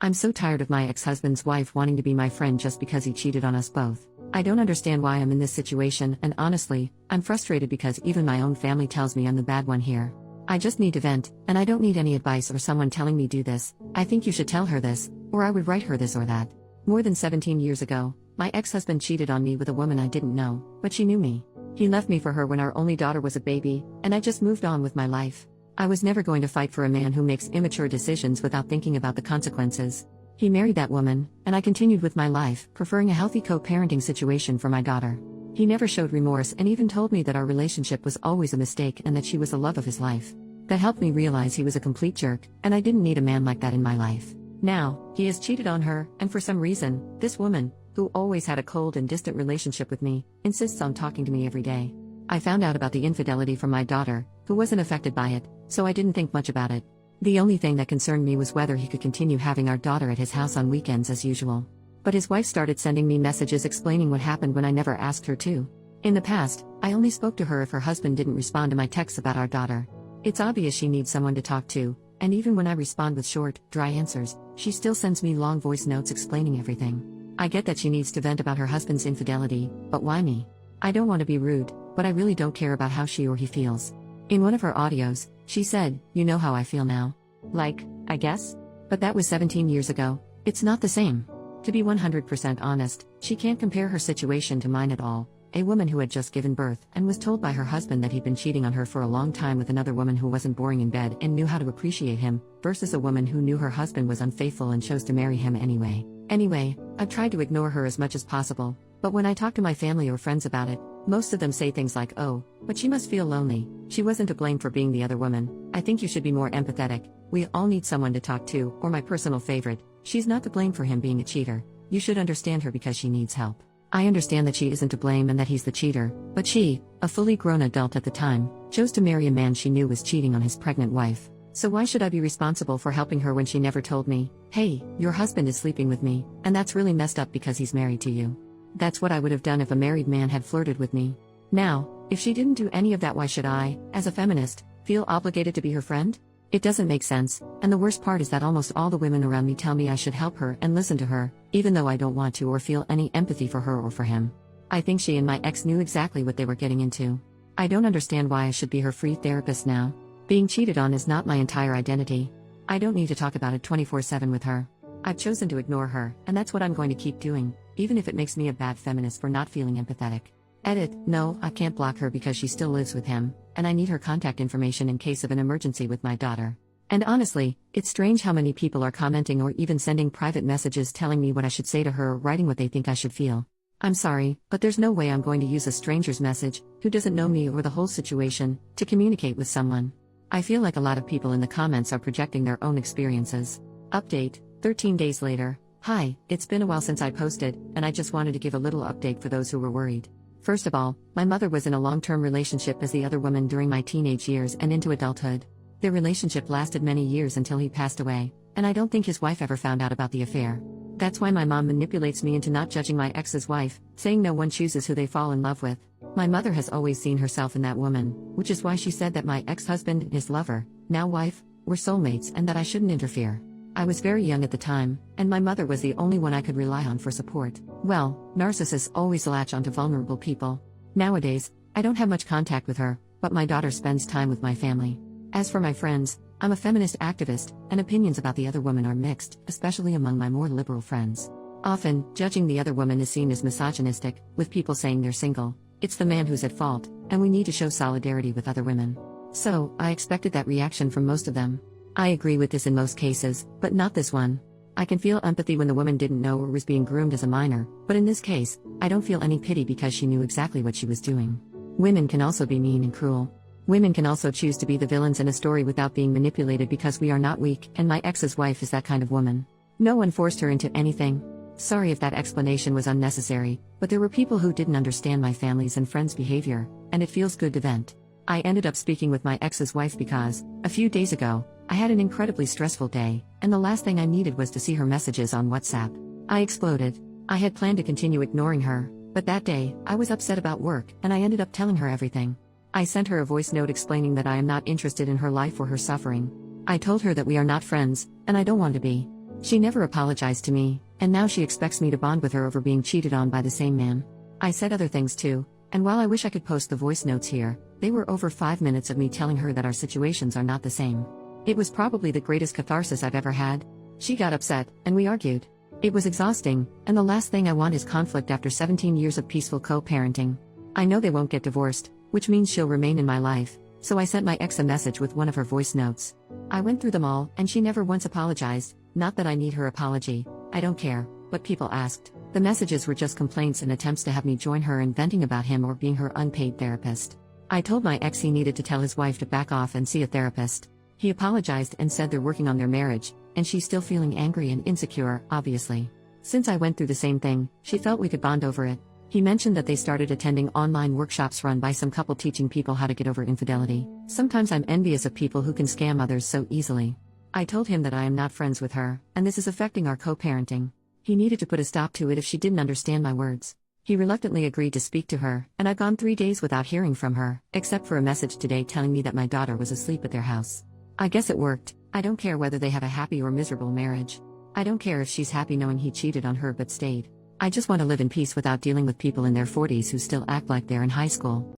I'm so tired of my ex-husband's wife wanting to be my friend just because he cheated on us both. I don't understand why I'm in this situation, and honestly, I'm frustrated because even my own family tells me I'm the bad one here. I just need to vent, and I don't need any advice or someone telling me do this. I think you should tell her this, or I would write her this or that. More than 17 years ago, my ex-husband cheated on me with a woman I didn't know, but she knew me. He left me for her when our only daughter was a baby, and I just moved on with my life. I was never going to fight for a man who makes immature decisions without thinking about the consequences. He married that woman, and I continued with my life, preferring a healthy co-parenting situation for my daughter. He never showed remorse and even told me that our relationship was always a mistake and that she was the love of his life. That helped me realize he was a complete jerk, and I didn't need a man like that in my life. Now, he has cheated on her, and for some reason, this woman, who always had a cold and distant relationship with me, insists on talking to me every day. I found out about the infidelity from my daughter, who wasn't affected by it, so I didn't think much about it. The only thing that concerned me was whether he could continue having our daughter at his house on weekends as usual. But his wife started sending me messages explaining what happened when I never asked her to. In the past, I only spoke to her if her husband didn't respond to my texts about our daughter. It's obvious she needs someone to talk to, and even when I respond with short, dry answers, she still sends me long voice notes explaining everything. I get that she needs to vent about her husband's infidelity, but why me? I don't want to be rude, but I really don't care about how she or he feels. In one of her audios, she said, "You know how I feel now." Like, I guess? But that was 17 years ago. It's not the same. To be 100% honest, she can't compare her situation to mine at all. A woman who had just given birth and was told by her husband that he'd been cheating on her for a long time with another woman who wasn't boring in bed and knew how to appreciate him, versus a woman who knew her husband was unfaithful and chose to marry him anyway. Anyway, I've tried to ignore her as much as possible, but when I talk to my family or friends about it, most of them say things like, "Oh, but she must feel lonely. She wasn't to blame for being the other woman. I think you should be more empathetic. We all need someone to talk to," or my personal favorite, "She's not to blame for him being a cheater. You should understand her because she needs help." I understand that she isn't to blame and that he's the cheater, but she, a fully grown adult at the time, chose to marry a man she knew was cheating on his pregnant wife. So why should I be responsible for helping her when she never told me, "Hey, your husband is sleeping with me, and that's really messed up because he's married to you"? That's what I would have done if a married man had flirted with me. Now, if she didn't do any of that, why should I, as a feminist, feel obligated to be her friend? It doesn't make sense, and the worst part is that almost all the women around me tell me I should help her and listen to her, even though I don't want to or feel any empathy for her or for him. I think she and my ex knew exactly what they were getting into. I don't understand why I should be her free therapist now. Being cheated on is not my entire identity. I don't need to talk about it 24/7 with her. I've chosen to ignore her, and that's what I'm going to keep doing, even if it makes me a bad feminist for not feeling empathetic. Edit, no, I can't block her because she still lives with him, and I need her contact information in case of an emergency with my daughter. And honestly, it's strange how many people are commenting or even sending private messages telling me what I should say to her or writing what they think I should feel. I'm sorry, but there's no way I'm going to use a stranger's message, who doesn't know me or the whole situation, to communicate with someone. I feel like a lot of people in the comments are projecting their own experiences. Update, 13 days later. Hi, it's been a while since I posted, and I just wanted to give a little update for those who were worried. First of all, my mother was in a long-term relationship as the other woman during my teenage years and into adulthood. Their relationship lasted many years until he passed away, and I don't think his wife ever found out about the affair. That's why my mom manipulates me into not judging my ex's wife, saying no one chooses who they fall in love with. My mother has always seen herself in that woman, which is why she said that my ex-husband, his lover, now wife, were soulmates and that I shouldn't interfere. I was very young at the time, and my mother was the only one I could rely on for support. Well, narcissists always latch onto vulnerable people. Nowadays, I don't have much contact with her, but my daughter spends time with my family. As for my friends, I'm a feminist activist, and opinions about the other woman are mixed, especially among my more liberal friends. Often, judging the other woman is seen as misogynistic, with people saying they're single. It's the man who's at fault, and we need to show solidarity with other women. So, I expected that reaction from most of them. I agree with this in most cases, but not this one. I can feel empathy when the woman didn't know or was being groomed as a minor, but in this case, I don't feel any pity because she knew exactly what she was doing. Women can also be mean and cruel. Women can also choose to be the villains in a story without being manipulated because we are not weak, and my ex's wife is that kind of woman. No one forced her into anything. Sorry if that explanation was unnecessary, but there were people who didn't understand my family's and friends' behavior, and it feels good to vent. I ended up speaking with my ex's wife because, a few days ago, I had an incredibly stressful day, and the last thing I needed was to see her messages on WhatsApp. I exploded. I had planned to continue ignoring her, but that day, I was upset about work, and I ended up telling her everything. I sent her a voice note explaining that I am not interested in her life or her suffering. I told her that we are not friends, and I don't want to be. She never apologized to me, and now she expects me to bond with her over being cheated on by the same man. I said other things too, and while I wish I could post the voice notes here, they were over 5 minutes of me telling her that our situations are not the same. It was probably the greatest catharsis I've ever had. She got upset, and we argued. It was exhausting, and the last thing I want is conflict after 17 years of peaceful co-parenting. I know they won't get divorced, which means she'll remain in my life, so I sent my ex a message with one of her voice notes. I went through them all, and she never once apologized. Not that I need her apology, I don't care, but people asked. The messages were just complaints and attempts to have me join her in venting about him or being her unpaid therapist. I told my ex he needed to tell his wife to back off and see a therapist. He apologized and said they're working on their marriage, and she's still feeling angry and insecure, obviously. Since I went through the same thing, she felt we could bond over it. He mentioned that they started attending online workshops run by some couple teaching people how to get over infidelity. Sometimes I'm envious of people who can scam others so easily. I told him that I am not friends with her, and this is affecting our co-parenting. He needed to put a stop to it if she didn't understand my words. He reluctantly agreed to speak to her, and I've gone 3 days without hearing from her, except for a message today telling me that my daughter was asleep at their house. I guess it worked. I don't care whether they have a happy or miserable marriage. I don't care if she's happy knowing he cheated on her but stayed. I just want to live in peace without dealing with people in their 40s who still act like they're in high school.